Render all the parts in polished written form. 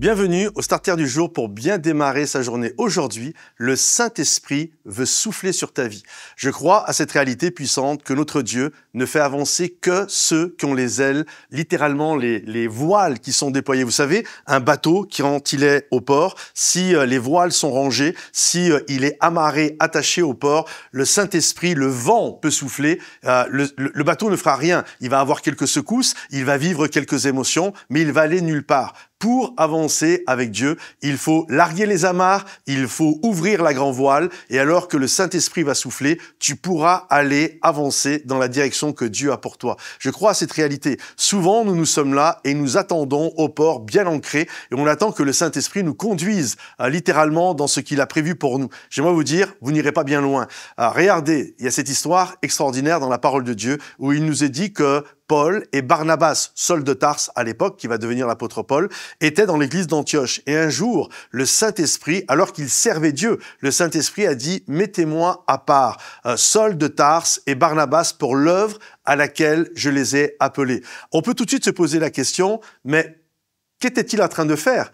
Bienvenue au Starter du jour pour bien démarrer sa journée. Aujourd'hui, le Saint-Esprit veut souffler sur ta vie. Je crois à cette réalité puissante que notre Dieu ne fait avancer que ceux qui ont les ailes, littéralement les voiles qui sont déployées. Vous savez, un bateau qui, quand il est au port, si les voiles sont rangées, si il est amarré, attaché au port, le Saint-Esprit, le vent peut souffler, le bateau ne fera rien. Il va avoir quelques secousses, il va vivre quelques émotions, mais il va aller nulle part. Pour avancer avec Dieu, il faut larguer les amarres, il faut ouvrir la grand voile, et alors que le Saint-Esprit va souffler, tu pourras aller avancer dans la direction que Dieu a pour toi. Je crois à cette réalité. Souvent, nous sommes là et nous attendons au port bien ancré, et on attend que le Saint-Esprit nous conduise littéralement dans ce qu'il a prévu pour nous. J'aimerais vous dire, vous n'irez pas bien loin. Regardez, il y a cette histoire extraordinaire dans la parole de Dieu, où il nous est dit que Paul et Barnabas, Saul de Tarse à l'époque, qui va devenir l'apôtre Paul, étaient dans l'église d'Antioche. Et un jour, le Saint-Esprit, alors qu'ils servaient Dieu, le Saint-Esprit a dit « Mettez-moi à part Saul de Tarse et Barnabas pour l'œuvre à laquelle je les ai appelés. » On peut tout de suite se poser la question, mais qu'était-il en train de faire?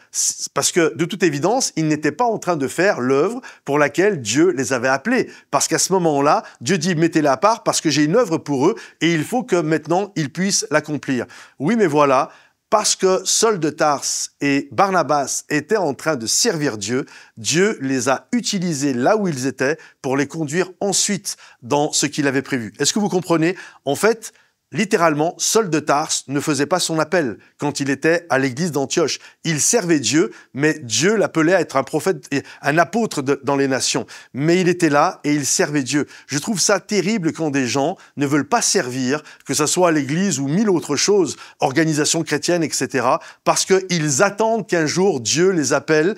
Parce que, de toute évidence, il n'était pas en train de faire l'œuvre pour laquelle Dieu les avait appelés. Parce qu'à ce moment-là, Dieu dit « mettez-les à part parce que j'ai une œuvre pour eux et il faut que maintenant ils puissent l'accomplir. » Oui, mais voilà, parce que Saul de Tarse et Barnabas étaient en train de servir Dieu, Dieu les a utilisés là où ils étaient pour les conduire ensuite dans ce qu'il avait prévu. Est-ce que vous comprenez? En fait, littéralement, Saul de Tarse ne faisait pas son appel quand il était à l'église d'Antioche. Il servait Dieu, mais Dieu l'appelait à être un prophète, un apôtre dans les nations. Mais il était là et il servait Dieu. Je trouve ça terrible quand des gens ne veulent pas servir, que ce soit à l'église ou mille autres choses, organisations chrétiennes, etc., parce qu'ils attendent qu'un jour Dieu les appelle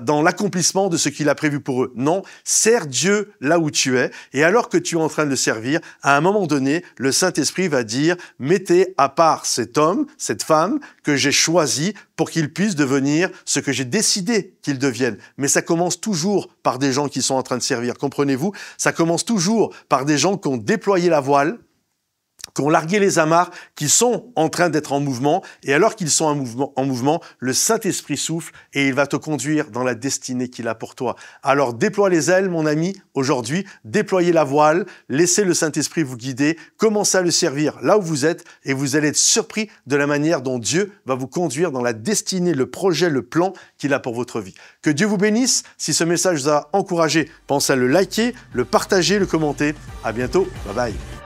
dans l'accomplissement de ce qu'il a prévu pour eux. Non, sers Dieu là où tu es. Et alors que tu es en train de le servir, à un moment donné, le Saint-Esprit va dire « Mettez à part cet homme, cette femme que j'ai choisi pour qu'il puisse devenir ce que j'ai décidé qu'il devienne. » Mais ça commence toujours par des gens qui sont en train de servir. Comprenez-vous? Ça commence toujours par des gens qui ont déployé la voile, qui ont largué les amarres, qui sont en train d'être en mouvement. Et alors qu'ils sont en mouvement, le Saint-Esprit souffle et il va te conduire dans la destinée qu'il a pour toi. Alors déploie les ailes, mon ami, aujourd'hui. Déployez la voile, laissez le Saint-Esprit vous guider. Commencez à le servir là où vous êtes et vous allez être surpris de la manière dont Dieu va vous conduire dans la destinée, le projet, le plan qu'il a pour votre vie. Que Dieu vous bénisse. Si ce message vous a encouragé, pensez à le liker, le partager, le commenter. À bientôt. Bye bye.